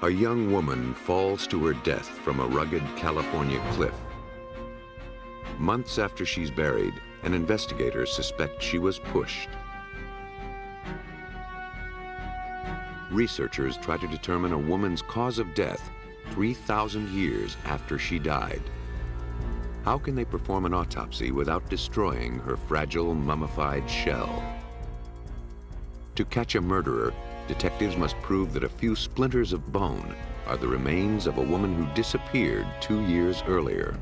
A young woman falls to her death from a rugged California cliff. Months after she's buried, an investigator suspects she was pushed. Researchers try to determine a woman's cause of death 3,000 years after she died. How can they perform an autopsy without destroying her fragile, mummified shell? To catch a murderer, detectives must prove that a few splinters of bone are the remains of a woman who disappeared 2 years earlier.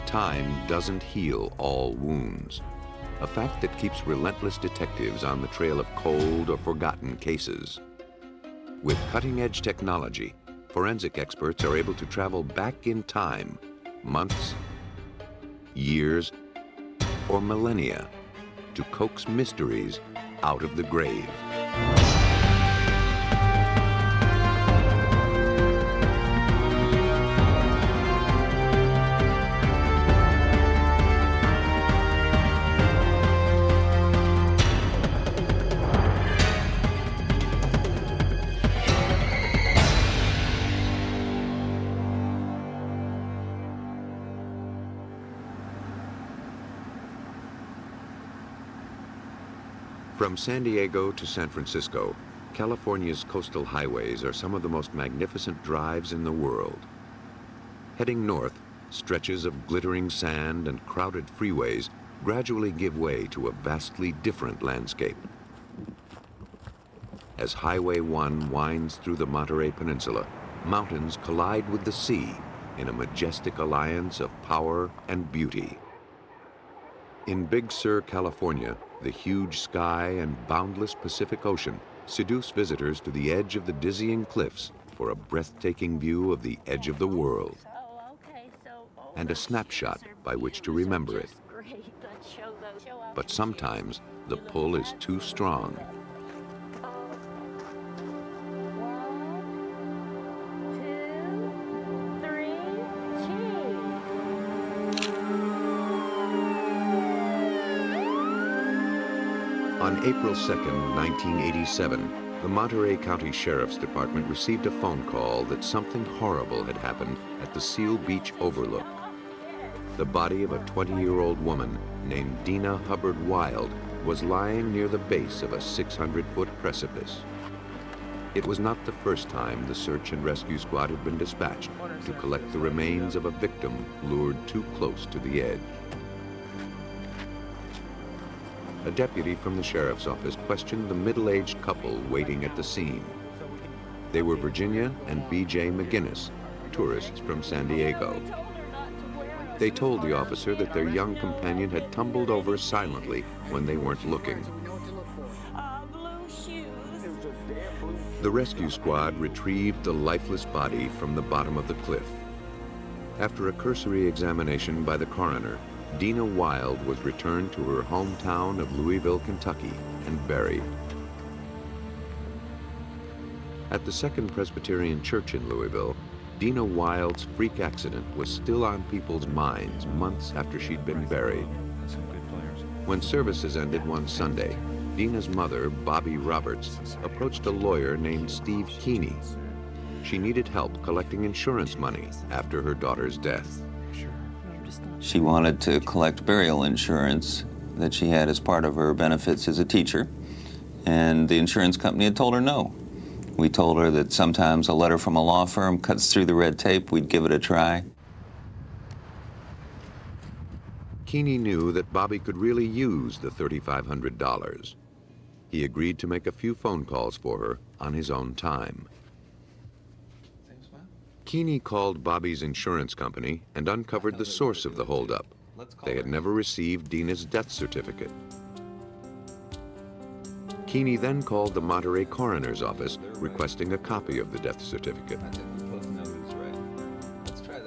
Time doesn't heal all wounds, a fact that keeps relentless detectives on the trail of cold or forgotten cases. With cutting-edge technology, forensic experts are able to travel back in time, months, years, or millennia, to coax mysteries out of the grave. From San Diego to San Francisco, California's coastal highways are some of the most magnificent drives in the world. Heading north, stretches of glittering sand and crowded freeways gradually give way to a vastly different landscape. As Highway 1 winds through the Monterey Peninsula, mountains collide with the sea in a majestic alliance of power and beauty. In Big Sur, California, the huge sky and boundless Pacific Ocean seduce visitors to the edge of the dizzying cliffs for a breathtaking view of the edge of the world and a snapshot by which to remember it. But sometimes the pull is too strong. On April 2nd, 1987, the Monterey County Sheriff's Department received a phone call that something horrible had happened at the Seal Beach Overlook. The body of a 20-year-old woman named Dina Hubbard Wild was lying near the base of a 600-foot precipice. It was not the first time the search and rescue squad had been dispatched to collect the remains of a victim lured too close to the edge. A deputy from the sheriff's office questioned the middle-aged couple waiting at the scene. They were Virginia and B.J. McGinnis, tourists from San Diego. They told the officer that their young companion had tumbled over silently when they weren't looking. The rescue squad retrieved the lifeless body from the bottom of the cliff. After a cursory examination by the coroner, Dina Wild was returned to her hometown of Louisville, Kentucky, and buried. At the Second Presbyterian Church in Louisville, Dina Wild's freak accident was still on people's minds months after she'd been buried. When services ended one Sunday, Dina's mother, Bobby Roberts, approached a lawyer named Steve Keeney. She needed help collecting insurance money after her daughter's death. She wanted to collect burial insurance that she had as part of her benefits as a teacher, and the insurance company had told her no. We told her that sometimes a letter from a law firm cuts through the red tape, we'd give it a try. Keeney knew that Bobby could really use the $3,500. He agreed to make a few phone calls for her on his own time. Keeney called Bobby's insurance company and uncovered the source of the holdup. They had never received Dina's death certificate. Keeney then called the Monterey coroner's office requesting a copy of the death certificate.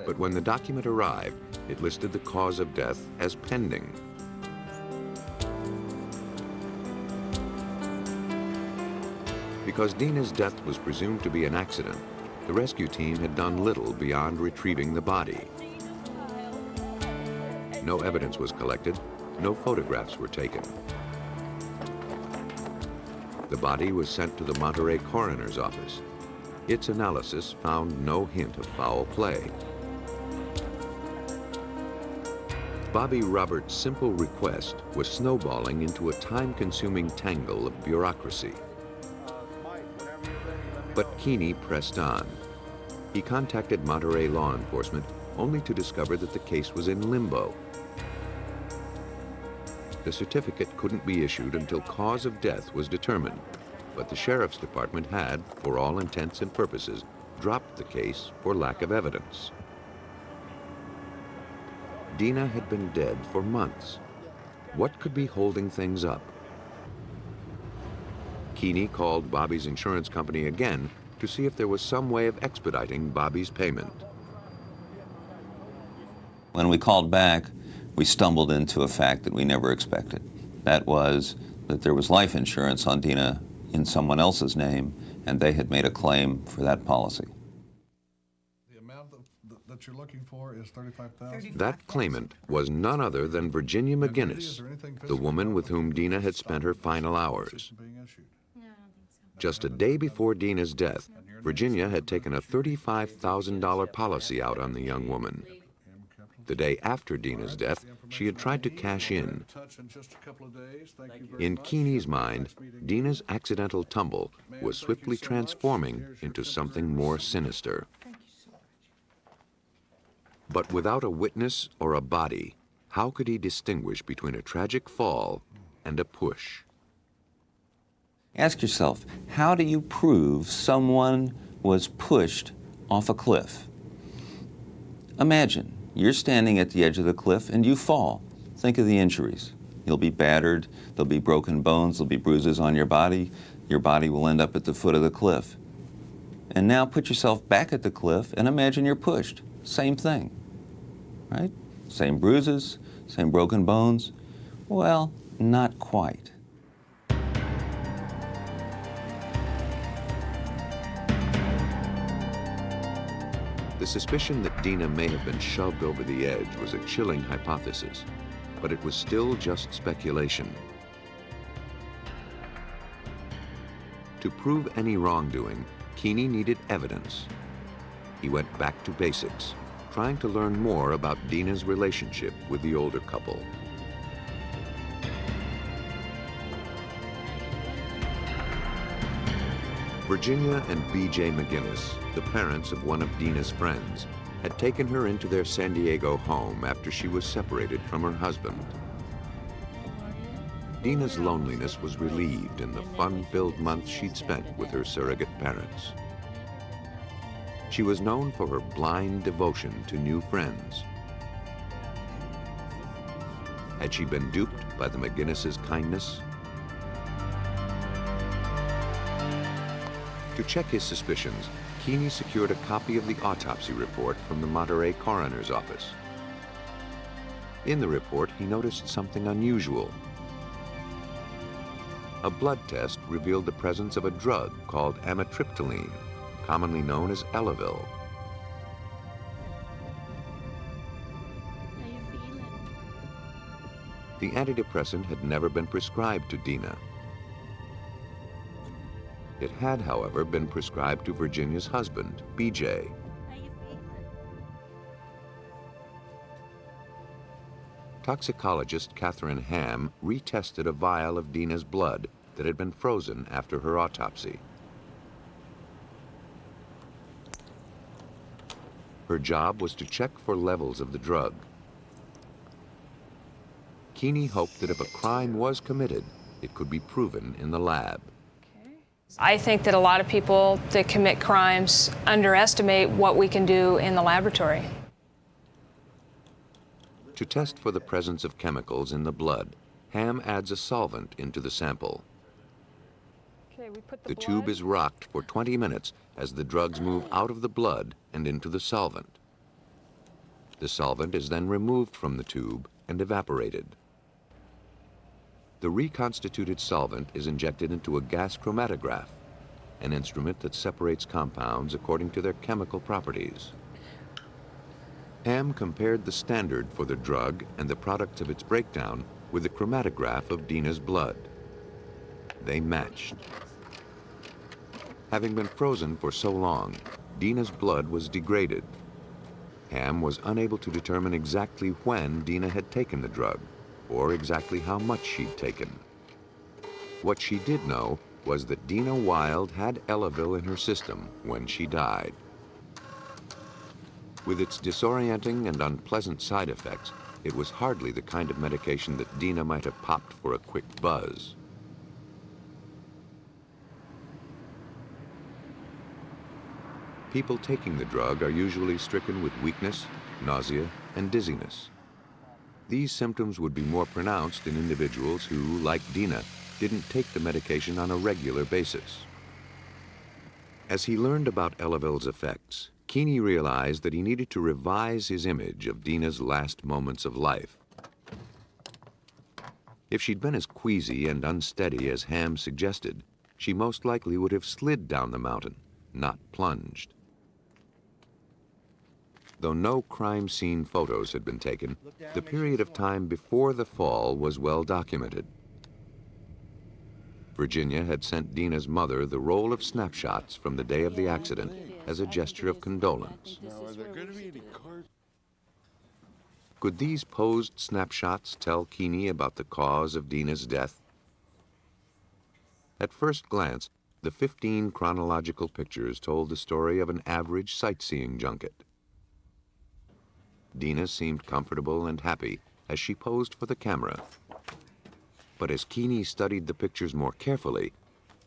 But when the document arrived, it listed the cause of death as pending. Because Dina's death was presumed to be an accident, the rescue team had done little beyond retrieving the body. No evidence was collected, no photographs were taken. The body was sent to the Monterey coroner's office. Its analysis found no hint of foul play. Bobby Roberts' simple request was snowballing into a time-consuming tangle of bureaucracy. But Keeney pressed on. He contacted Monterey law enforcement only to discover that the case was in limbo. The certificate couldn't be issued until cause of death was determined, but the sheriff's department had, for all intents and purposes, dropped the case for lack of evidence. Dina had been dead for months. What could be holding things up? Keeney called Bobby's insurance company again to see if there was some way of expediting Bobby's payment. When we called back, we stumbled into a fact that we never expected. That was that there was life insurance on Dina in someone else's name, and they had made a claim for that policy. The amount that you're looking for is $35,000? That claimant was none other than Virginia McGinnis, the woman with whom Dina had spent her final hours. Just a day before Dina's death, Virginia had taken a $35,000 policy out on the young woman. The day after Dina's death, she had tried to cash in. In Keeney's mind, Dina's accidental tumble was swiftly transforming into something more sinister. But without a witness or a body, how could he distinguish between a tragic fall and a push? Ask yourself, how do you prove someone was pushed off a cliff? Imagine you're standing at the edge of the cliff and you fall. Think of the injuries. You'll be battered, there'll be broken bones, there'll be bruises on your body will end up at the foot of the cliff. And now put yourself back at the cliff and imagine you're pushed. Same thing, right? Same bruises, same broken bones. Well, not quite. The suspicion that Dina may have been shoved over the edge was a chilling hypothesis, but it was still just speculation. To prove any wrongdoing, Keeney needed evidence. He went back to basics, trying to learn more about Dina's relationship with the older couple. Virginia and B.J. McGinnis, the parents of one of Dina's friends, had taken her into their San Diego home after she was separated from her husband. Dina's loneliness was relieved in the fun-filled months she'd spent with her surrogate parents. She was known for her blind devotion to new friends. Had she been duped by the McGinnis' kindness? To check his suspicions, Keeney secured a copy of the autopsy report from the Monterey coroner's office. In the report, he noticed something unusual. A blood test revealed the presence of a drug called amitriptyline, commonly known as Elavil. The antidepressant had never been prescribed to Dina. It had, however, been prescribed to Virginia's husband, B.J. Toxicologist Catherine Ham retested a vial of Dina's blood that had been frozen after her autopsy. Her job was to check for levels of the drug. Keeney hoped that if a crime was committed, it could be proven in the lab. I think that a lot of people that commit crimes underestimate what we can do in the laboratory. To test for the presence of chemicals in the blood, Ham adds a solvent into the sample. The tube is rocked for 20 minutes as the drugs move out of the blood and into the solvent. The solvent is then removed from the tube and evaporated. The reconstituted solvent is injected into a gas chromatograph, an instrument that separates compounds according to their chemical properties. Ham compared the standard for the drug and the products of its breakdown with the chromatograph of Dina's blood. They matched. Having been frozen for so long, Dina's blood was degraded. Ham was unable to determine exactly when Dina had taken the drug, or exactly how much she'd taken. What she did know was that Dina Wild had Elavil in her system when she died. With its disorienting and unpleasant side effects, it was hardly the kind of medication that Dina might have popped for a quick buzz. People taking the drug are usually stricken with weakness, nausea, and dizziness. These symptoms would be more pronounced in individuals who, like Dina, didn't take the medication on a regular basis. As he learned about Elavil's effects, Keeney realized that he needed to revise his image of Dina's last moments of life. If she'd been as queasy and unsteady as Ham suggested, she most likely would have slid down the mountain, not plunged. Though no crime scene photos had been taken, the period of time before the fall was well documented. Virginia had sent Dina's mother the roll of snapshots from the day of the accident as a gesture of condolence. Could these posed snapshots tell Keeney about the cause of Dina's death? At first glance, the 15 chronological pictures told the story of an average sightseeing junket. Dina seemed comfortable and happy as she posed for the camera. But as Keeney studied the pictures more carefully,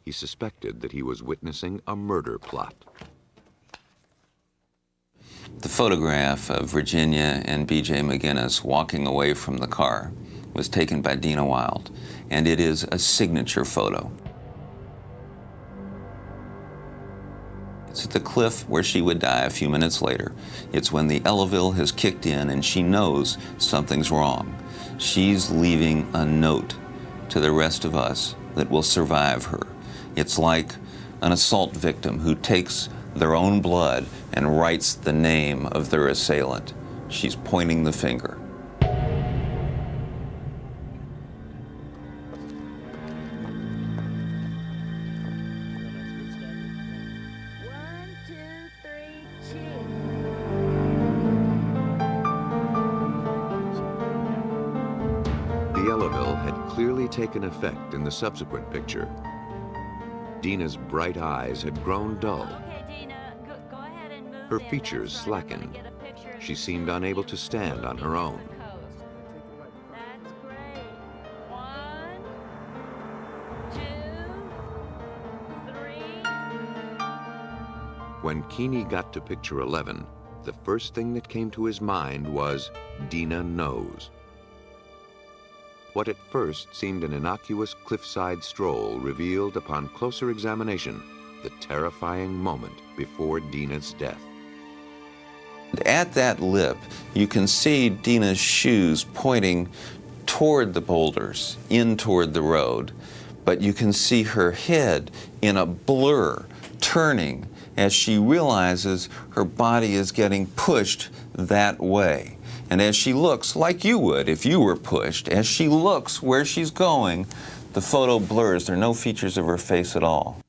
he suspected that he was witnessing a murder plot. The photograph of Virginia and B.J. McGinnis walking away from the car was taken by Dina Wild, and it is a signature photo. It's at the cliff where she would die a few minutes later. It's when the Elavil has kicked in and she knows something's wrong. She's leaving a note to the rest of us that will survive her. It's like an assault victim who takes their own blood and writes the name of their assailant. She's pointing the finger. The Elavil had clearly taken effect in the subsequent picture. Dina's bright eyes had grown dull. Her features slackened. She seemed unable to stand on her own. That's great. 1, 2, 3. When Keeney got to picture 11, the first thing that came to his mind was Dina knows. What at first seemed an innocuous cliffside stroll revealed upon closer examination the terrifying moment before Dina's death. At that lip, you can see Dina's shoes pointing toward the boulders, in toward the road, but you can see her head in a blur, turning as she realizes her body is getting pushed that way. And as she looks, like you would if you were pushed, as she looks where she's going, the photo blurs. There are no features of her face at all.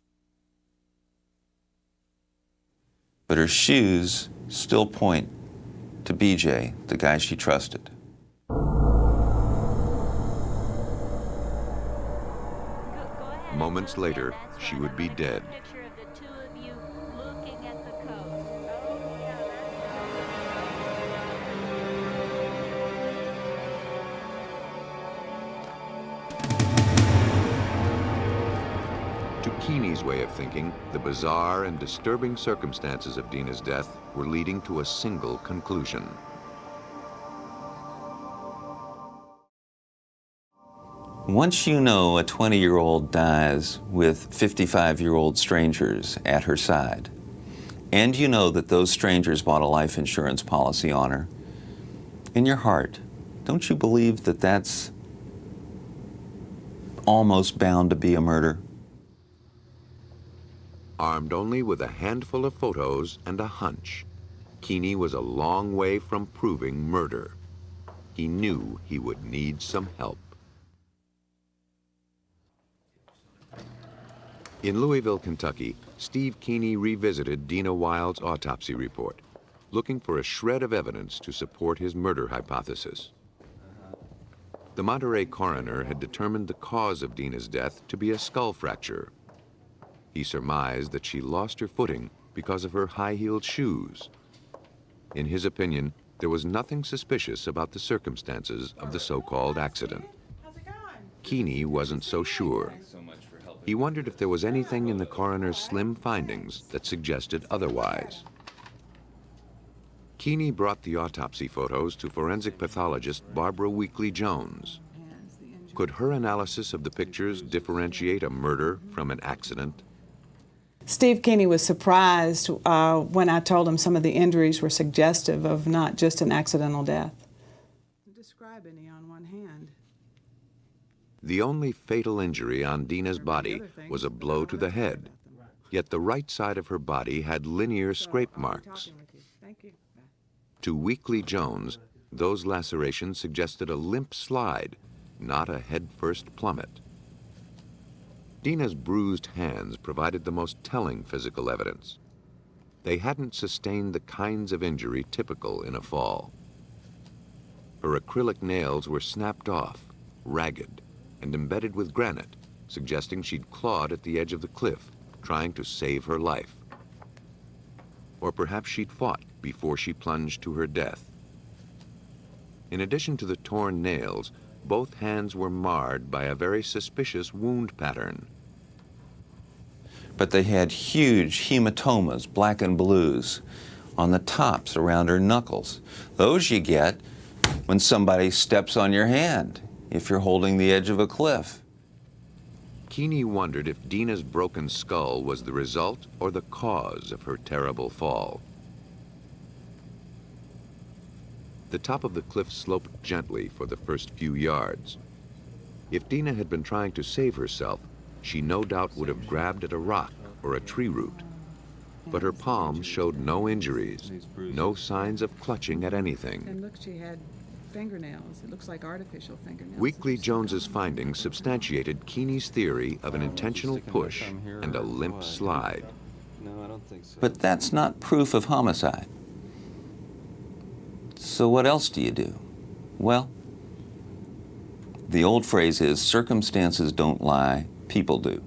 But her shoes still point to BJ, the guy she trusted. Moments later, she would be dead. To Keeney's way of thinking, the bizarre and disturbing circumstances of Dina's death were leading to a single conclusion. Once you know a 20-year-old dies with 55-year-old strangers at her side, and you know that those strangers bought a life insurance policy on her, in your heart, don't you believe that that's almost bound to be a murder? Armed only with a handful of photos and a hunch, Keeney was a long way from proving murder. He knew he would need some help. In Louisville, Kentucky, Steve Keeney revisited Dina Wild's autopsy report, looking for a shred of evidence to support his murder hypothesis. The Monterey coroner had determined the cause of Dina's death to be a skull fracture. He surmised that she lost her footing because of her high-heeled shoes. In his opinion, there was nothing suspicious about the circumstances of the so-called accident. Keeney wasn't so sure. He wondered if there was anything in the coroner's slim findings that suggested otherwise. Keeney brought the autopsy photos to forensic pathologist Barbara Weekly-Jones. Could her analysis of the pictures differentiate a murder from an accident? Steve Keeney was surprised when I told him some of the injuries were suggestive of not just an accidental death. Describe any on one hand. The only fatal injury on Dina's body was a blow to the head, yet the right side of her body had linear scrape marks. To Weekly-Jones, those lacerations suggested a limp slide, not a head-first plummet. Dina's bruised hands provided the most telling physical evidence. They hadn't sustained the kinds of injury typical in a fall. Her acrylic nails were snapped off, ragged, and embedded with granite, suggesting she'd clawed at the edge of the cliff, trying to save her life. Or perhaps she'd fought before she plunged to her death. In addition to the torn nails, both hands were marred by a very suspicious wound pattern. But they had huge hematomas, black and blues, on the tops around her knuckles. Those you get when somebody steps on your hand, if you're holding the edge of a cliff. Keeney wondered if Dina's broken skull was the result or the cause of her terrible fall. The top of the cliff sloped gently for the first few yards. If Dina had been trying to save herself, she no doubt would have grabbed at a rock or a tree root. But her palms showed no injuries, no signs of clutching at anything. And look, she had fingernails. It looks like artificial fingernails. Weekly-Jones's findings substantiated Keeney's theory of an intentional push and a limp slide. But that's not proof of homicide. So what else do you do? Well, the old phrase is, circumstances don't lie, people do.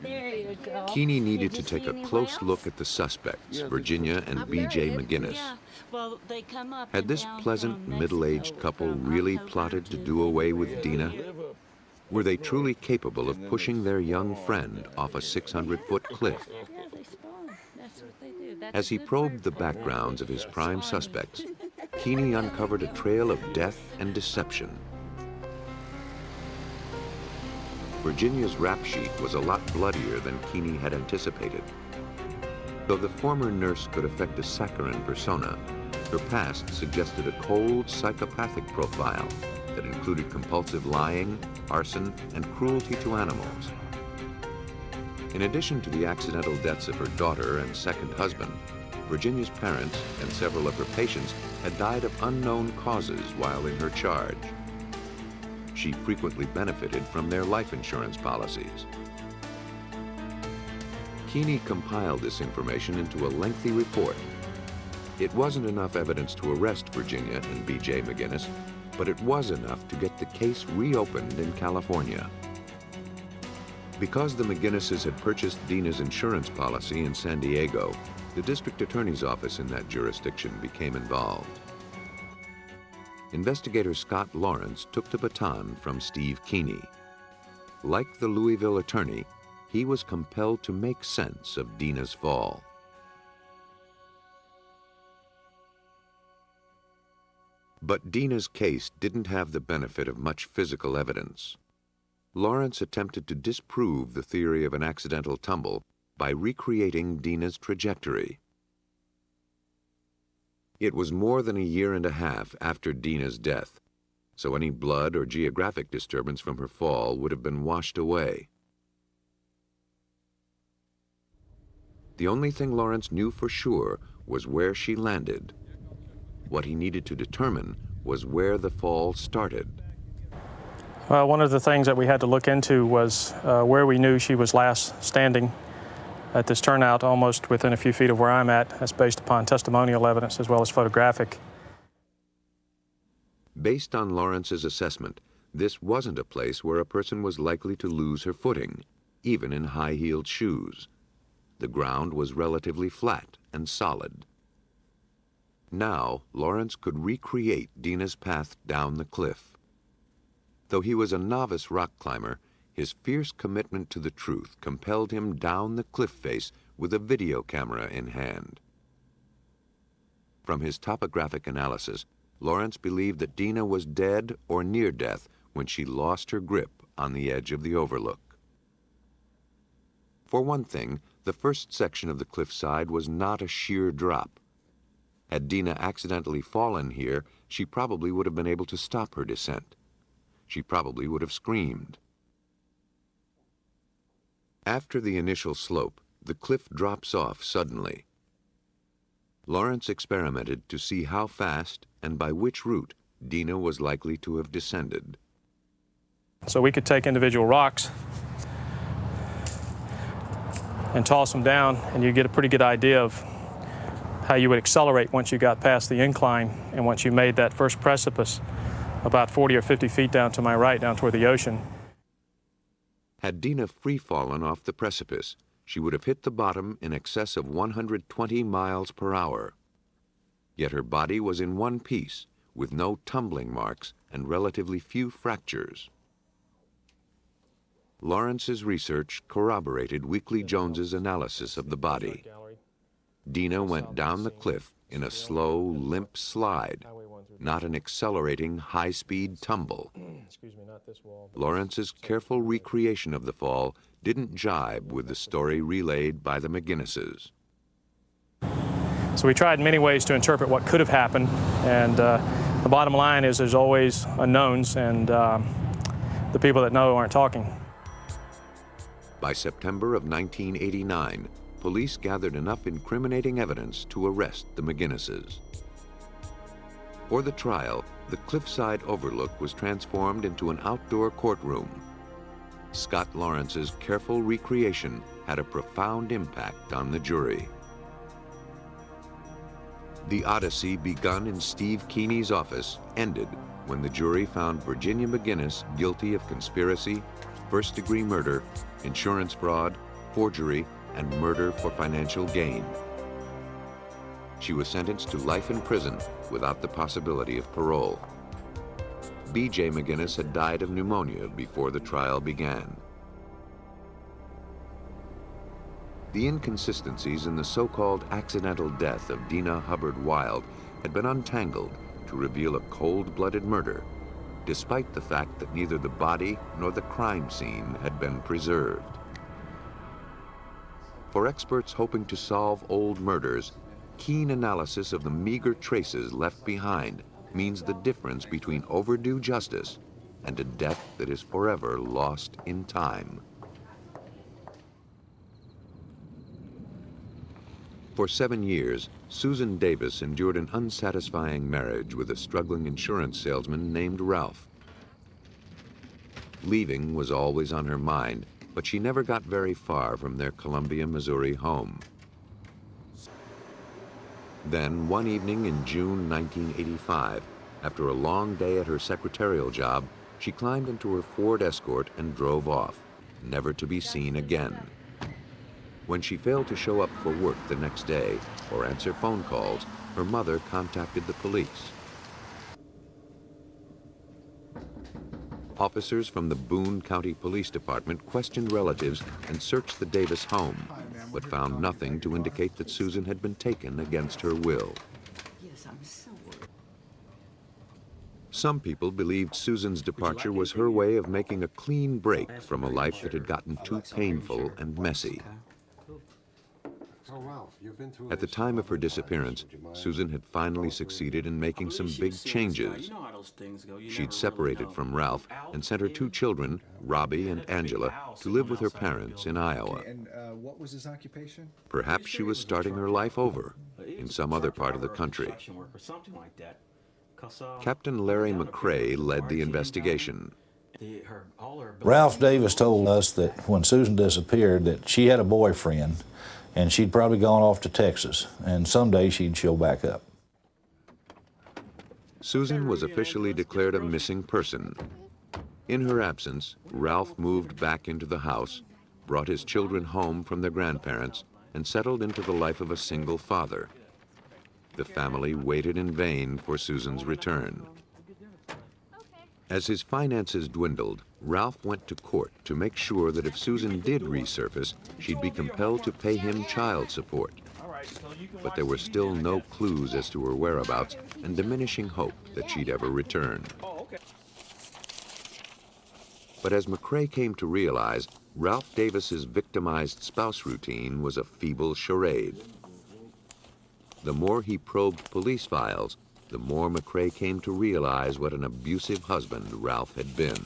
There you go. Keeney needed to take a close look at the suspects, Virginia and B.J. McGinnis. Yeah. Well, they come up Had and this down pleasant, from middle-aged Mexico, couple from really October plotted to to do away with Dina? February. Were they truly capable of pushing their young friend off a 600-foot cliff? Yeah, they spawn. That's what they do. That's As he a good probed word the for it. backgrounds of his prime Spawn. suspects, Keeney uncovered a trail of death and deception. Virginia's rap sheet was a lot bloodier than Keeney had anticipated. Though the former nurse could affect a saccharine persona, her past suggested a cold, psychopathic profile that included compulsive lying, arson, and cruelty to animals. In addition to the accidental deaths of her daughter and second husband, Virginia's parents and several of her patients had died of unknown causes while in her charge. She frequently benefited from their life insurance policies. Keeney compiled this information into a lengthy report. It wasn't enough evidence to arrest Virginia and B.J. McGinnis, but it was enough to get the case reopened in California. Because the McGinnises had purchased Dina's insurance policy in San Diego, the district attorney's office in that jurisdiction became involved. Investigator Scott Lawrence took the baton from Steve Keeney. Like the Louisville attorney, he was compelled to make sense of Dina's fall. But Dina's case didn't have the benefit of much physical evidence. Lawrence attempted to disprove the theory of an accidental tumble by recreating Dina's trajectory. It was more than a year and a half after Dina's death, so any blood or geographic disturbance from her fall would have been washed away. The only thing Lawrence knew for sure was where she landed. What he needed to determine was where the fall started. One of the things that we had to look into was where we knew she was last standing at this turnout, almost within a few feet of where I'm at. That's based upon testimonial evidence as well as photographic. Based on Lawrence's assessment, this wasn't a place where a person was likely to lose her footing, even in high-heeled shoes. The ground was relatively flat and solid. Now, Lawrence could recreate Dina's path down the cliff. Though he was a novice rock climber, his fierce commitment to the truth compelled him down the cliff face with a video camera in hand. From his topographic analysis, Lawrence believed that Dina was dead or near death when she lost her grip on the edge of the overlook. For one thing, the first section of the cliffside was not a sheer drop. Had Dina accidentally fallen here, she probably would have been able to stop her descent. She probably would have screamed. After the initial slope, the cliff drops off suddenly. Lawrence experimented to see how fast and by which route Dina was likely to have descended. So we could take individual rocks and toss them down, and you get a pretty good idea of how you would accelerate once you got past the incline and once you made that first precipice about 40 or 50 feet down to my right, down toward the ocean. Had Dina free-fallen off the precipice, she would have hit the bottom in excess of 120 miles per hour. Yet her body was in one piece, with no tumbling marks and relatively few fractures. Lawrence's research corroborated Weekly Jones's analysis of the body. Dina went down the cliff in a slow, limp slide, not an accelerating, high-speed tumble. Lawrence's careful recreation of the fall didn't jibe with the story relayed by the McGinnises. So we tried many ways to interpret what could have happened, and the bottom line is there's always unknowns, and the people that know aren't talking. By September of 1989, police gathered enough incriminating evidence to arrest the McGinnises. For the trial, the cliffside overlook was transformed into an outdoor courtroom. Scott Lawrence's careful recreation had a profound impact on the jury. The odyssey begun in Steve Keeney's office ended when the jury found Virginia McGinnis guilty of conspiracy, first-degree murder, insurance fraud, forgery, and murder for financial gain. She was sentenced to life in prison without the possibility of parole. B.J. McGinnis had died of pneumonia before the trial began. The inconsistencies in the so-called accidental death of Dina Hubbard Wild had been untangled to reveal a cold-blooded murder, despite the fact that neither the body nor the crime scene had been preserved. For experts hoping to solve old murders, keen analysis of the meager traces left behind means the difference between overdue justice and a death that is forever lost in time. For 7 years, Susan Davis endured an unsatisfying marriage with a struggling insurance salesman named Ralph. Leaving was always on her mind, but she never got very far from their Columbia, Missouri home. Then, one evening in June 1985, after a long day at her secretarial job, she climbed into her Ford Escort and drove off, never to be seen again. When she failed to show up for work the next day or answer phone calls, her mother contacted the police. Officers from the Boone County Police Department questioned relatives and searched the Davis home, but found nothing to indicate that Susan had been taken against her will. Yes, I'm so worried. Some people believed Susan's departure was her way of making a clean break from a life that had gotten too painful and messy. At the time of her disappearance, Susan had finally succeeded in making some big changes. She'd separated from Ralph and sent her 2 children, Robbie and Angela, to live with her parents in Iowa. And what was his occupation? Perhaps she was starting her life over in some other part of the country. Captain Larry McCrae led the investigation. Ralph Davis told us that when Susan disappeared that she had a boyfriend and she'd probably gone off to Texas and someday she'd show back up. Susan was officially declared a missing person. In her absence, Ralph moved back into the house, brought his children home from their grandparents, and settled into the life of a single father. The family waited in vain for Susan's return. As his finances dwindled, Ralph went to court to make sure that if Susan did resurface, she'd be compelled to pay him child support. But there were still no clues as to her whereabouts and diminishing hope that she'd ever return. But as McCrae came to realize, Ralph Davis's victimized spouse routine was a feeble charade. The more he probed police files, the more McCrae came to realize what an abusive husband Ralph had been.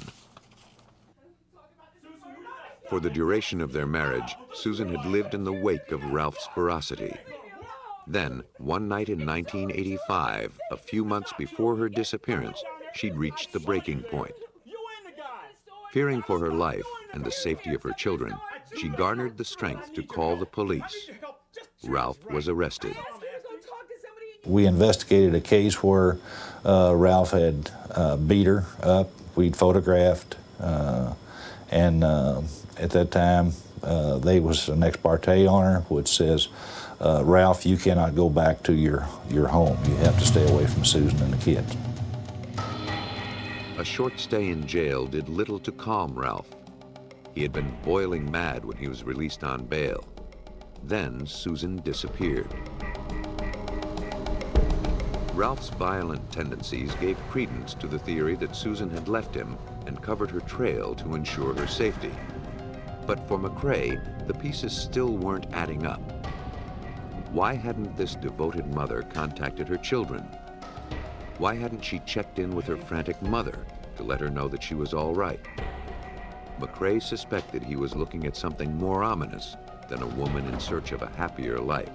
For the duration of their marriage, Susan had lived in the wake of Ralph's ferocity. Then, one night in 1985, a few months before her disappearance, she'd reached the breaking point. Fearing for her life and the safety of her children, she garnered the strength to call the police. Ralph was arrested. We investigated a case where Ralph had beat her up. We'd photographed, and at that time, there was an ex parte on her, which says, Ralph, you cannot go back to your home. You have to stay away from Susan and the kids. A short stay in jail did little to calm Ralph. He had been boiling mad when he was released on bail. Then Susan disappeared. Ralph's violent tendencies gave credence to the theory that Susan had left him and covered her trail to ensure her safety. But for McCrae, the pieces still weren't adding up. Why hadn't this devoted mother contacted her children? Why hadn't she checked in with her frantic mother to let her know that she was all right? McCrae suspected he was looking at something more ominous than a woman in search of a happier life.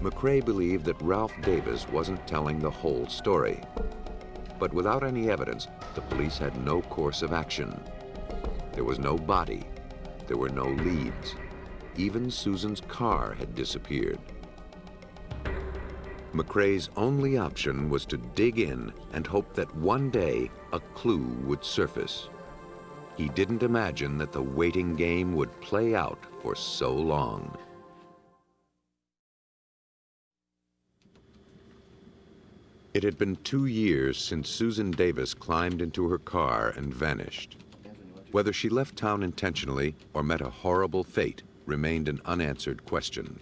McCrae believed that Ralph Davis wasn't telling the whole story. But without any evidence, the police had no course of action. There was no body. There were no leads. Even Susan's car had disappeared. McCrae's only option was to dig in and hope that one day a clue would surface. He didn't imagine that the waiting game would play out for so long. It had been 2 years since Susan Davis climbed into her car and vanished. Whether she left town intentionally or met a horrible fate remained an unanswered question.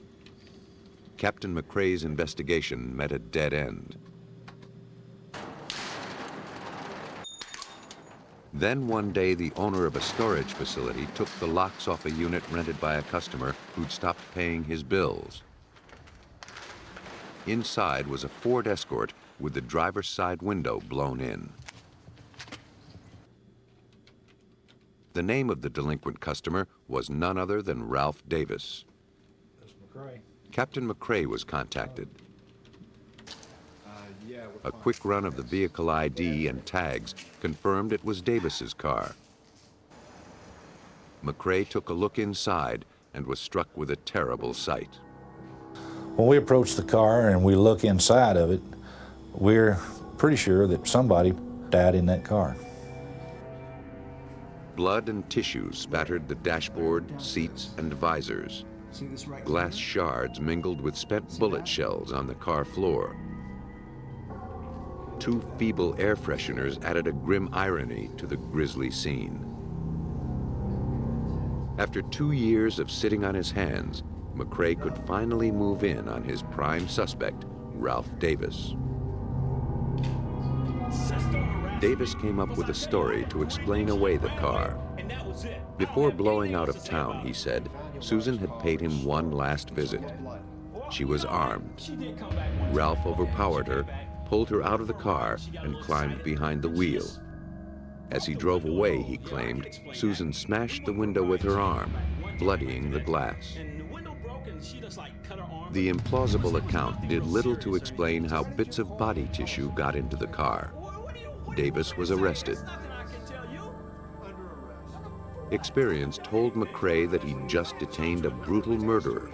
Captain McCrae's investigation met a dead end. Then one day, the owner of a storage facility took the locks off a unit rented by a customer who'd stopped paying his bills. Inside was a Ford Escort with the driver's side window blown in. The name of the delinquent customer was none other than Ralph Davis. That's McCrae. Captain McCrae was contacted. A quick run of the vehicle ID and tags confirmed it was Davis's car. McCrae took a look inside and was struck with a terrible sight. When we approach the car and we look inside of it, we're pretty sure that somebody died in that car. Blood and tissue spattered the dashboard, seats, and visors. Glass shards mingled with spent bullet shells on the car floor. 2 feeble air fresheners added a grim irony to the grisly scene. After 2 years of sitting on his hands, McCrae could finally move in on his prime suspect, Ralph Davis. Davis came up with a story to explain away the car. Before blowing out of town, he said, Susan had paid him one last visit. She was armed. Ralph overpowered her, pulled her out of the car, and climbed behind the wheel. As he drove away, he claimed, Susan smashed the window with her arm, bloodying the glass. The implausible account did little to explain how bits of body tissue got into the car. Davis was arrested. Experience told McCrae that he'd just detained a brutal murderer,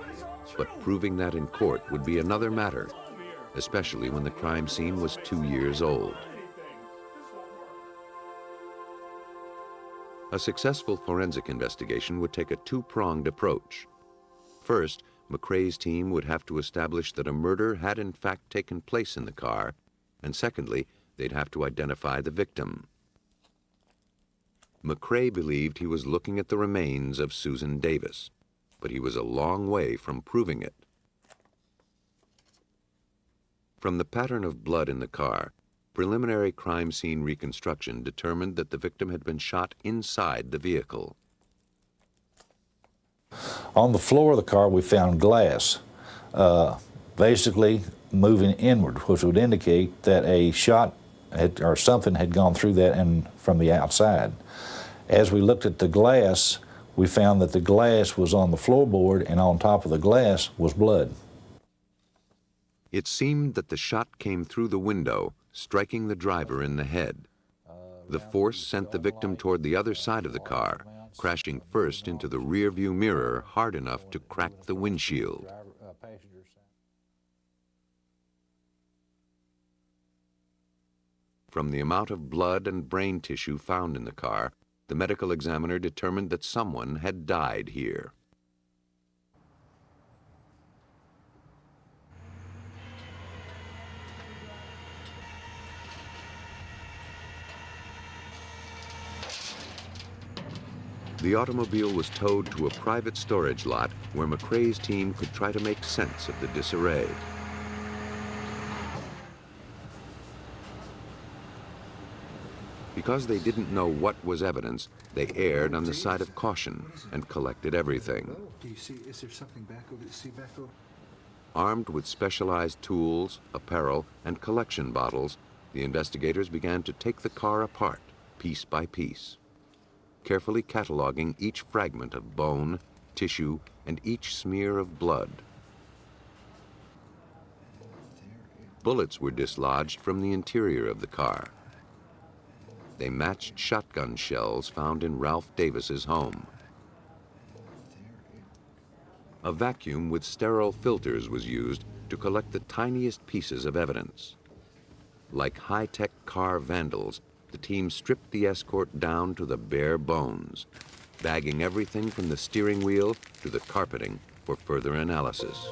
but proving that in court would be another matter, especially when the crime scene was 2 years old. A successful forensic investigation would take a two-pronged approach. First, McCrae's team would have to establish that a murder had in fact taken place in the car, and secondly, they'd have to identify the victim. McCrae believed he was looking at the remains of Susan Davis, but he was a long way from proving it. From the pattern of blood in the car, preliminary crime scene reconstruction determined that the victim had been shot inside the vehicle. On the floor of the car, we found glass, basically moving inward, which would indicate that a shot or something had gone through that and from the outside. As we looked at the glass, we found that the glass was on the floorboard, and on top of the glass was blood. It seemed that the shot came through the window, striking the driver in the head. The force sent the victim toward the other side of the car, crashing first into the rear-view mirror hard enough to crack the windshield. From the amount of blood and brain tissue found in the car, the medical examiner determined that someone had died here. The automobile was towed to a private storage lot where McCrae's team could try to make sense of the disarray. Because they didn't know what was evidence, they erred on the side of caution and collected everything. Do you see, is there something back over, see back over? Armed with specialized tools, apparel, and collection bottles, the investigators began to take the car apart, piece by piece, carefully cataloging each fragment of bone, tissue, and each smear of blood. Bullets were dislodged from the interior of the car. They matched shotgun shells found in Ralph Davis's home. A vacuum with sterile filters was used to collect the tiniest pieces of evidence. Like high-tech car vandals, the team stripped the escort down to the bare bones, bagging everything from the steering wheel to the carpeting for further analysis.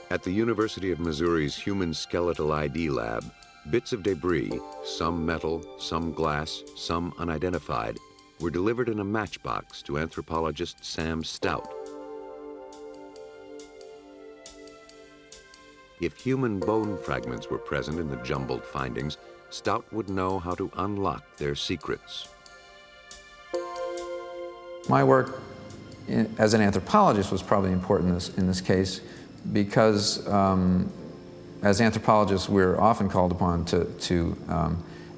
At the University of Missouri's Human Skeletal ID Lab, bits of debris, some metal, some glass, some unidentified, were delivered in a matchbox to anthropologist Sam Stout. If human bone fragments were present in the jumbled findings, Stout would know how to unlock their secrets. My work as an anthropologist was probably important in this case because as anthropologists we're often called upon to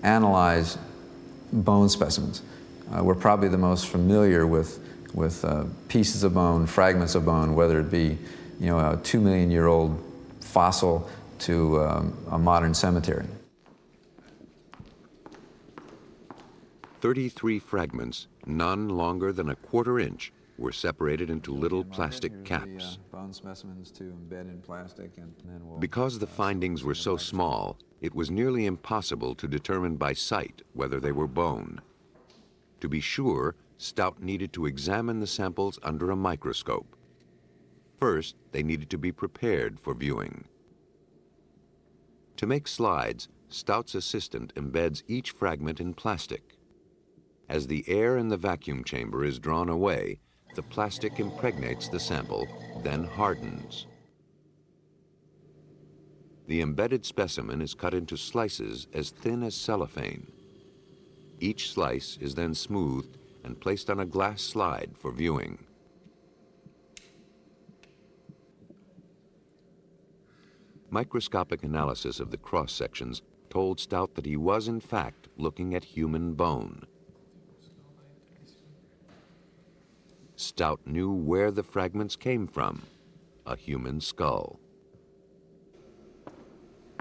analyze bone specimens. We're probably the most familiar with pieces of bone, fragments of bone, whether it be a 2 million year old fossil to a modern cemetery. 33 fragments, none longer than a quarter inch, were separated into little plastic caps. Bone specimens to embed in plastic and then we'll... Because the findings were so small, it was nearly impossible to determine by sight whether they were bone. To be sure, Stout needed to examine the samples under a microscope. First, they needed to be prepared for viewing. To make slides, Stout's assistant embeds each fragment in plastic. As the air in the vacuum chamber is drawn away, the plastic impregnates the sample, then hardens. The embedded specimen is cut into slices as thin as cellophane. Each slice is then smoothed and placed on a glass slide for viewing. Microscopic analysis of the cross-sections told Stout that he was, in fact, looking at human bone. Stout knew where the fragments came from, a human skull.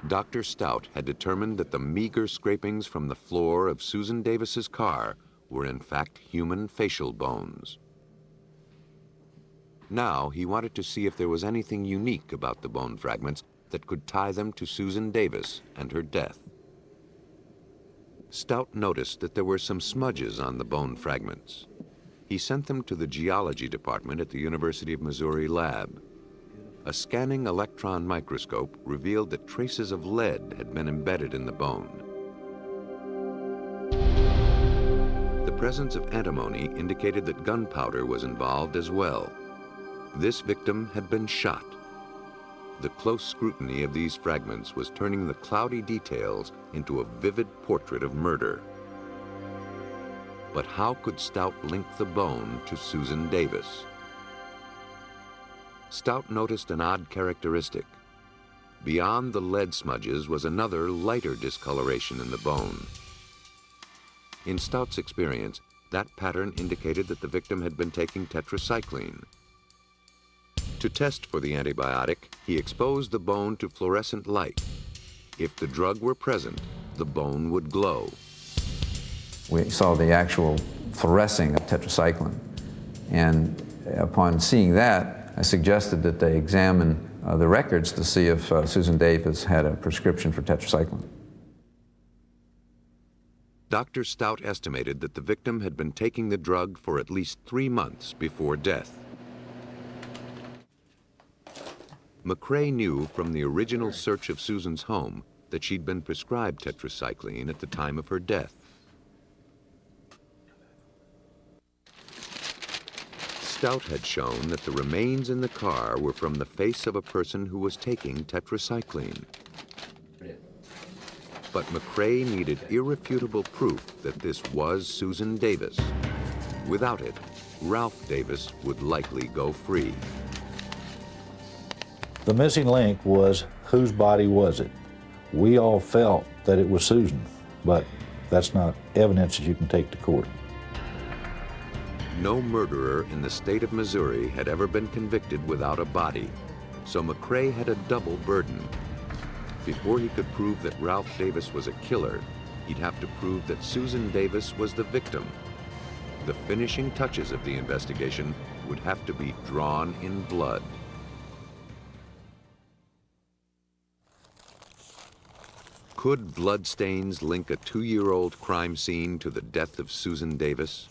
Dr. Stout had determined that the meager scrapings from the floor of Susan Davis's car were in fact human facial bones. Now he wanted to see if there was anything unique about the bone fragments that could tie them to Susan Davis and her death. Stout noticed that there were some smudges on the bone fragments. He sent them to the geology department at the University of Missouri lab. A scanning electron microscope revealed that traces of lead had been embedded in the bone. The presence of antimony indicated that gunpowder was involved as well. This victim had been shot. The close scrutiny of these fragments was turning the cloudy details into a vivid portrait of murder. But how could Stout link the bone to Susan Davis? Stout noticed an odd characteristic. Beyond the lead smudges was another lighter discoloration in the bone. In Stout's experience, that pattern indicated that the victim had been taking tetracycline. To test for the antibiotic, he exposed the bone to fluorescent light. If the drug were present, the bone would glow. We saw the actual fluorescing of tetracycline, and upon seeing that, I suggested that they examine the records to see if Susan Davis had a prescription for tetracycline. Dr. Stout estimated that the victim had been taking the drug for at least 3 months before death. McCrae knew from the original search of Susan's home that she'd been prescribed tetracycline at the time of her death. Stout had shown that the remains in the car were from the face of a person who was taking tetracycline. But McCrae needed irrefutable proof that this was Susan Davis. Without it, Ralph Davis would likely go free. The missing link was, whose body was it? We all felt that it was Susan, but that's not evidence that you can take to court. No murderer in the state of Missouri had ever been convicted without a body, so McCrae had a double burden. Before he could prove that Ralph Davis was a killer, he'd have to prove that Susan Davis was the victim. The finishing touches of the investigation would have to be drawn in blood. Could bloodstains link a 2-year-old crime scene to the death of Susan Davis?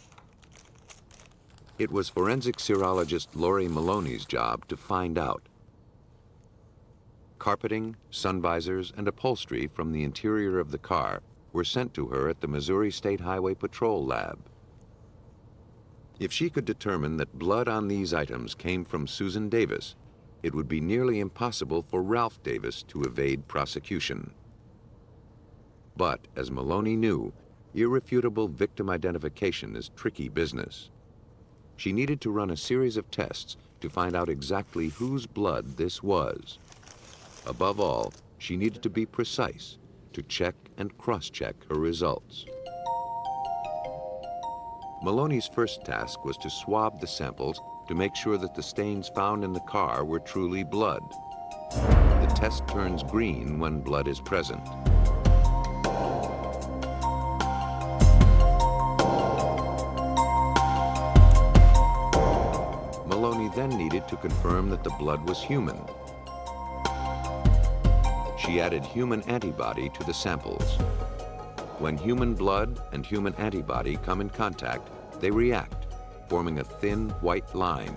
It was forensic serologist Lori Maloney's job to find out. Carpeting, sun visors, and upholstery from the interior of the car were sent to her at the Missouri State Highway Patrol lab. If she could determine that blood on these items came from Susan Davis, it would be nearly impossible for Ralph Davis to evade prosecution. But, as Maloney knew, irrefutable victim identification is tricky business. She needed to run a series of tests to find out exactly whose blood this was. Above all, she needed to be precise, to check and cross-check her results. Maloney's first task was to swab the samples to make sure that the stains found in the car were truly blood. The test turns green when blood is present. Maloney then needed to confirm that the blood was human. She added human antibody to the samples. When human blood and human antibody come in contact, they react, forming a thin white line.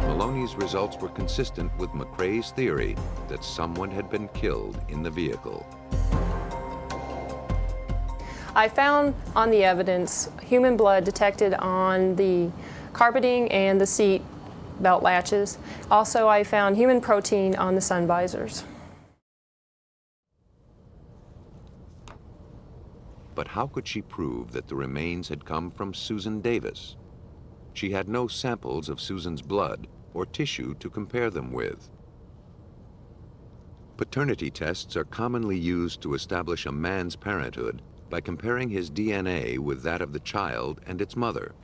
Maloney's results were consistent with McCrae's theory that someone had been killed in the vehicle. I found on the evidence human blood detected on the carpeting and the seat belt latches. Also, I found human protein on the sun visors. But how could she prove that the remains had come from Susan Davis? She had no samples of Susan's blood or tissue to compare them with. Paternity tests are commonly used to establish a man's parenthood by comparing his DNA with that of the child and its mother.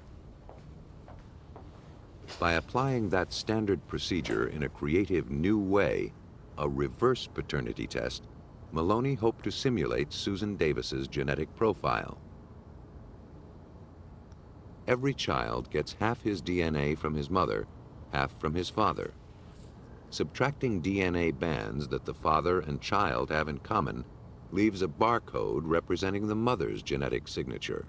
By applying that standard procedure in a creative new way, a reverse paternity test, Maloney hoped to simulate Susan Davis's genetic profile. Every child gets half his DNA from his mother, half from his father. Subtracting DNA bands that the father and child have in common leaves a barcode representing the mother's genetic signature.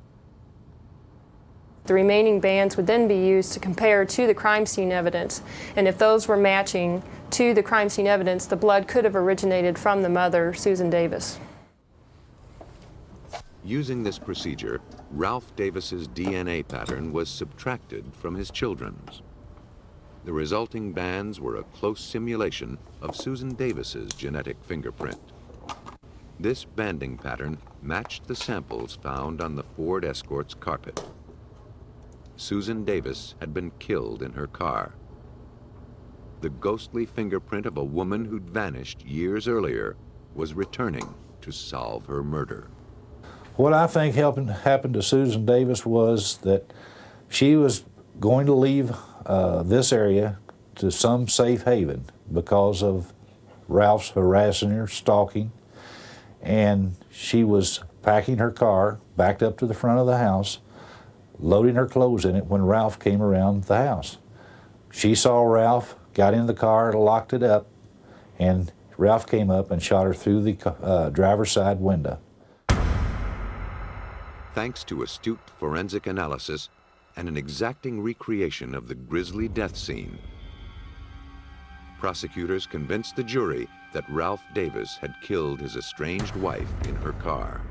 The remaining bands would then be used to compare to the crime scene evidence, and if those were matching to the crime scene evidence, the blood could have originated from the mother, Susan Davis. Using this procedure, Ralph Davis's DNA pattern was subtracted from his children's. The resulting bands were a close simulation of Susan Davis's genetic fingerprint. This banding pattern matched the samples found on the Ford Escort's carpet. Susan Davis had been killed in her car. The ghostly fingerprint of a woman who'd vanished years earlier was returning to solve her murder. What I think happened to Susan Davis was that she was going to leave this area to some safe haven because of Ralph's harassing her, stalking, and she was packing her car, backed up to the front of the house, loading her clothes in it when Ralph came around the house. She saw Ralph, got in the car, locked it up, and Ralph came up and shot her through the driver's side window. Thanks to astute forensic analysis and an exacting recreation of the grisly death scene, prosecutors convinced the jury that Ralph Davis had killed his estranged wife in her car.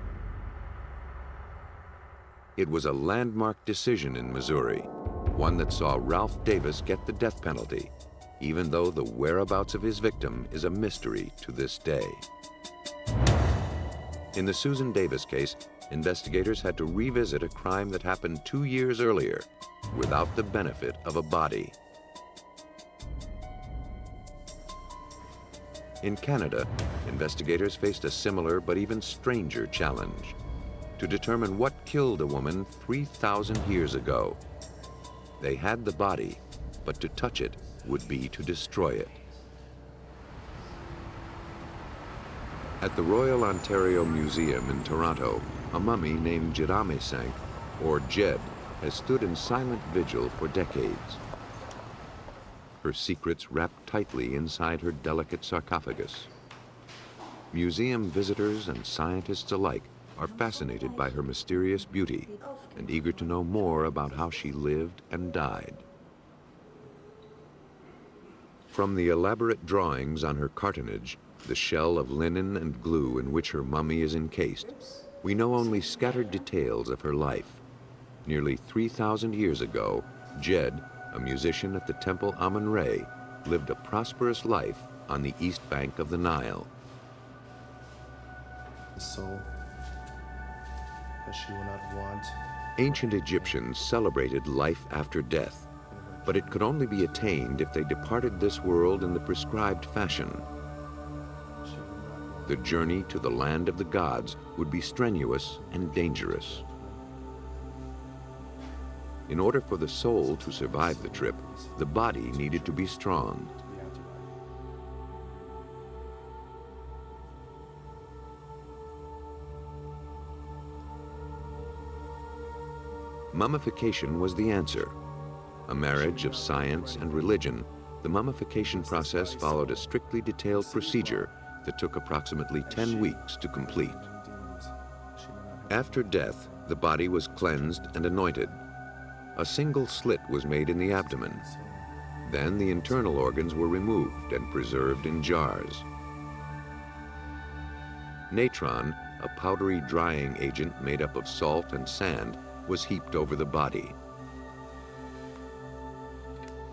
It was a landmark decision in Missouri, one that saw Ralph Davis get the death penalty, even though the whereabouts of his victim is a mystery to this day. In the Susan Davis case, investigators had to revisit a crime that happened 2 years earlier without the benefit of a body. In Canada, investigators faced a similar but even stranger challenge: to determine what killed a woman 3,000 years ago. They had the body, but to touch it would be to destroy it. At the Royal Ontario Museum in Toronto, a mummy named Jiramesank, or Jed, has stood in silent vigil for decades. Her secrets wrapped tightly inside her delicate sarcophagus. Museum visitors and scientists alike are fascinated by her mysterious beauty and eager to know more about how she lived and died. From the elaborate drawings on her cartonnage, the shell of linen and glue in which her mummy is encased, we know only scattered details of her life. Nearly 3,000 years ago, Jed, a musician at the Temple Amun-Re, lived a prosperous life on the east bank of the Nile. The soul that she will not want. Ancient Egyptians celebrated life after death, but it could only be attained if they departed this world in the prescribed fashion. The journey to the land of the gods would be strenuous and dangerous. In order for the soul to survive the trip, the body needed to be strong. Mummification was the answer. A marriage of science and religion, the mummification process followed a strictly detailed procedure that took approximately 10 weeks to complete. After death, the body was cleansed and anointed. A single slit was made in the abdomen. Then the internal organs were removed and preserved in jars. Natron, a powdery drying agent made up of salt and sand, was heaped over the body.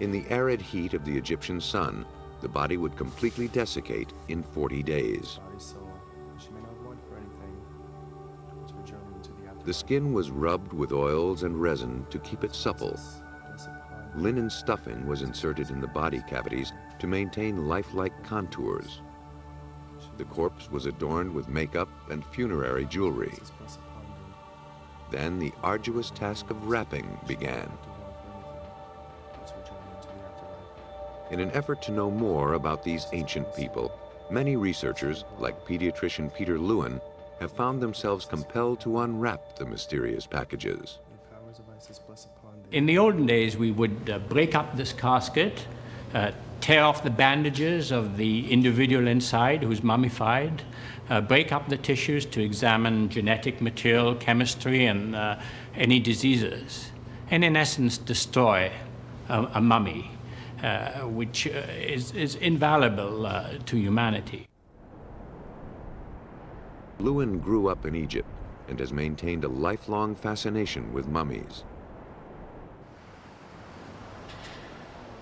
In the arid heat of the Egyptian sun, the body would completely desiccate in 40 days. The skin was rubbed with oils and resin to keep it supple. Linen stuffing was inserted in the body cavities to maintain lifelike contours. The corpse was adorned with makeup and funerary jewelry. Then the arduous task of wrapping began. In an effort to know more about these ancient people, many researchers, like pediatrician Peter Lewin, have found themselves compelled to unwrap the mysterious packages. In the olden days, we would break up this casket, tear off the bandages of the individual inside who's mummified, break up the tissues to examine genetic material, chemistry, and any diseases, and in essence destroy a mummy, which is invaluable to humanity. Lewin grew up in Egypt and has maintained a lifelong fascination with mummies.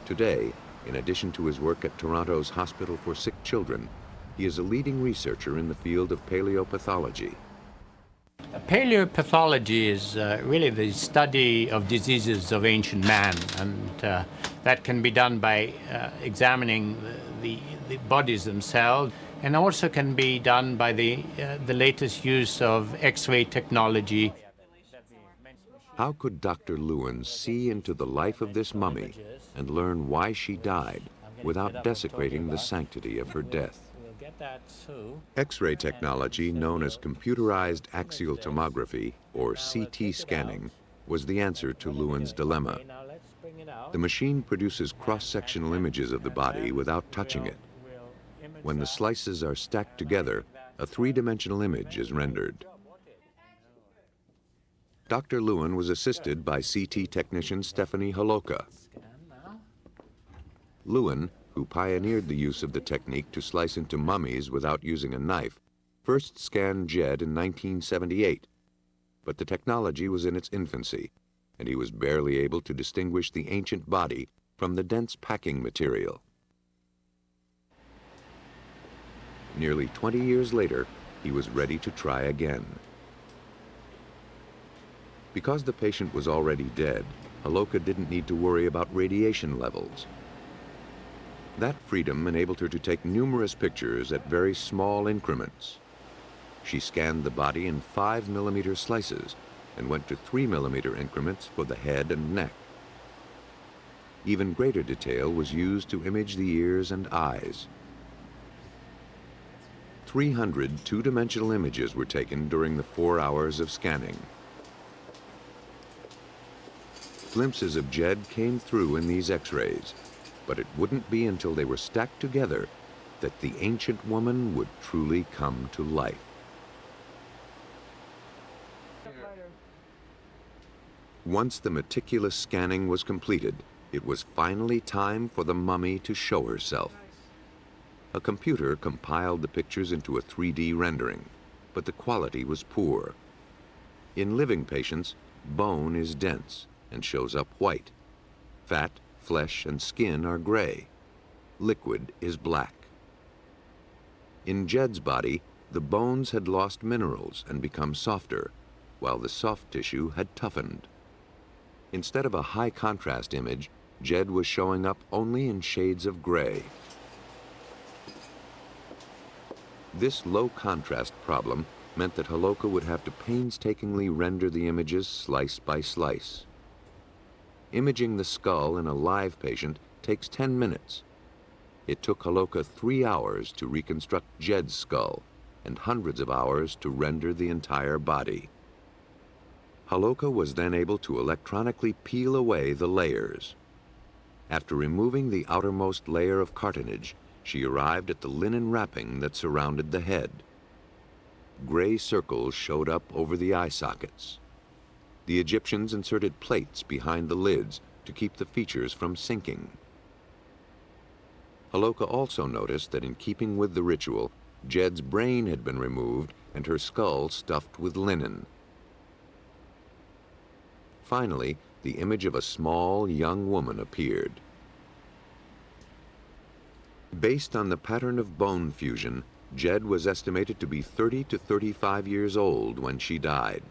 Today, in addition to his work at Toronto's Hospital for Sick Children, he is a leading researcher in the field of paleopathology. Paleopathology is really the study of diseases of ancient man, and that can be done by examining the bodies themselves, and also can be done by the latest use of X-ray technology. How could Dr. Lewin see into the life of this mummy and learn why she died without desecrating the sanctity of her death? X-ray technology, known as computerized axial tomography, or CT scanning, was the answer to Lewin's dilemma. The machine produces cross-sectional images of the body without touching it. When the slices are stacked together, a three-dimensional image is rendered. Dr. Lewin was assisted by CT technician Stephanie Holoka. Lewin, who pioneered the use of the technique to slice into mummies without using a knife, first scanned Jed in 1978. But the technology was in its infancy, and he was barely able to distinguish the ancient body from the dense packing material. Nearly 20 years later, he was ready to try again. Because the patient was already dead, Holoka didn't need to worry about radiation levels. That freedom enabled her to take numerous pictures at very small increments. She scanned the body in 5mm slices and went to 3mm increments for the head and neck. Even greater detail was used to image the ears and eyes. 300 two-dimensional images were taken during the 4 hours of scanning. Glimpses of Jed came through in these X-rays, but it wouldn't be until they were stacked together that the ancient woman would truly come to life. Once the meticulous scanning was completed, it was finally time for the mummy to show herself. A computer compiled the pictures into a 3D rendering, but the quality was poor. In living patients, bone is dense and shows up white. Fat, flesh, and skin are gray. Liquid is black. In Jed's body, the bones had lost minerals and become softer, while the soft tissue had toughened. Instead of a high-contrast image, Jed was showing up only in shades of gray. This low-contrast problem meant that Holoka would have to painstakingly render the images slice by slice. Imaging the skull in a live patient takes 10 minutes. It took Holoka 3 hours to reconstruct Jed's skull and hundreds of hours to render the entire body. Holoka was then able to electronically peel away the layers. After removing the outermost layer of cartilage, she arrived at the linen wrapping that surrounded the head. Gray circles showed up over the eye sockets. The Egyptians inserted plates behind the lids to keep the features from sinking. Holoka also noticed that in keeping with the ritual, Jed's brain had been removed and her skull stuffed with linen. Finally, the image of a small, young woman appeared. Based on the pattern of bone fusion, Jed was estimated to be 30 to 35 years old when she died.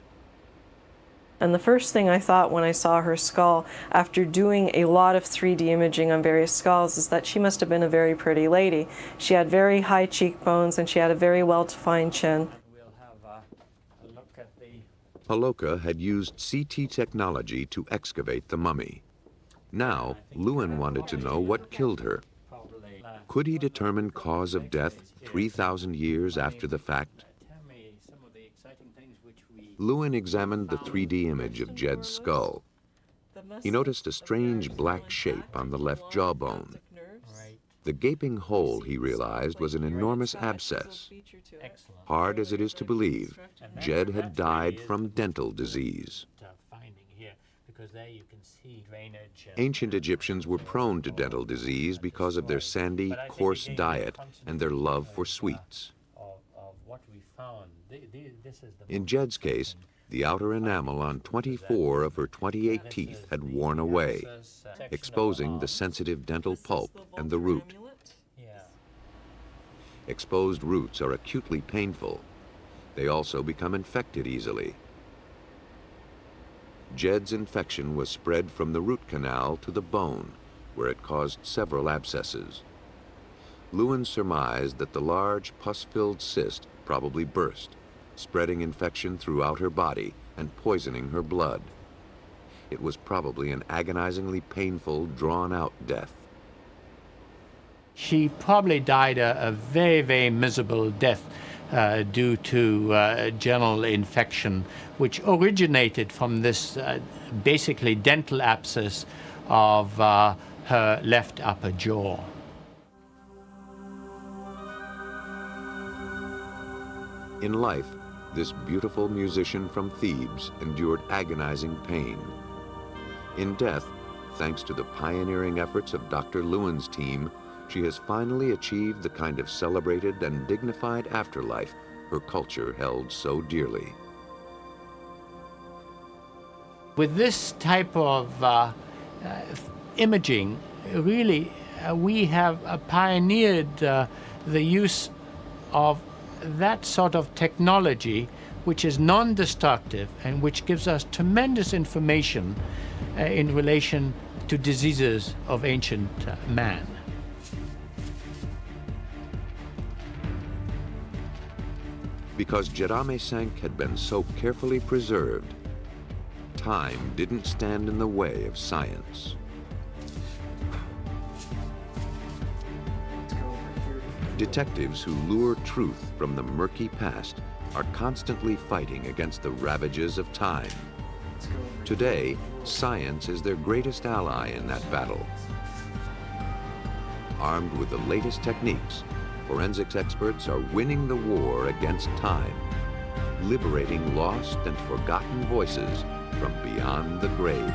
And the first thing I thought when I saw her skull, after doing a lot of 3D imaging on various skulls, is that she must have been a very pretty lady. She had very high cheekbones and she had a very well-defined chin. Holoka had used CT technology to excavate the mummy. Now, Lewin wanted to know what killed her. Could he determine cause of death 3,000 years after the fact? Lewin examined the 3D image of Jed's skull. He noticed a strange black shape on the left jawbone. The gaping hole, he realized, was an enormous abscess. Hard as it is to believe, Jed had died from dental disease. Ancient Egyptians were prone to dental disease because of their sandy, coarse diet and their love for sweets. In Jed's case, the outer enamel on 24 of her 28 teeth had worn away, exposing the sensitive dental pulp and the root. Exposed roots are acutely painful. They also become infected easily. Jed's infection was spread from the root canal to the bone, where it caused several abscesses. Lewin surmised that the large pus-filled cyst probably burst, spreading infection throughout her body and poisoning her blood. It was probably an agonizingly painful, drawn-out death. She probably died a very, very miserable death due to general infection, which originated from this basically dental abscess of her left upper jaw. In life, this beautiful musician from Thebes endured agonizing pain. In death, thanks to the pioneering efforts of Dr. Lewin's team, she has finally achieved the kind of celebrated and dignified afterlife her culture held so dearly. With this type of imaging, really, we have pioneered the use of that sort of technology which is non-destructive and which gives us tremendous information in relation to diseases of ancient man. Because Jedame-Senk had been so carefully preserved, time didn't stand in the way of science. Detectives who lure truth from the murky past are constantly fighting against the ravages of time. Today, science is their greatest ally in that battle. Armed with the latest techniques, forensics experts are winning the war against time, liberating lost and forgotten voices from beyond the grave.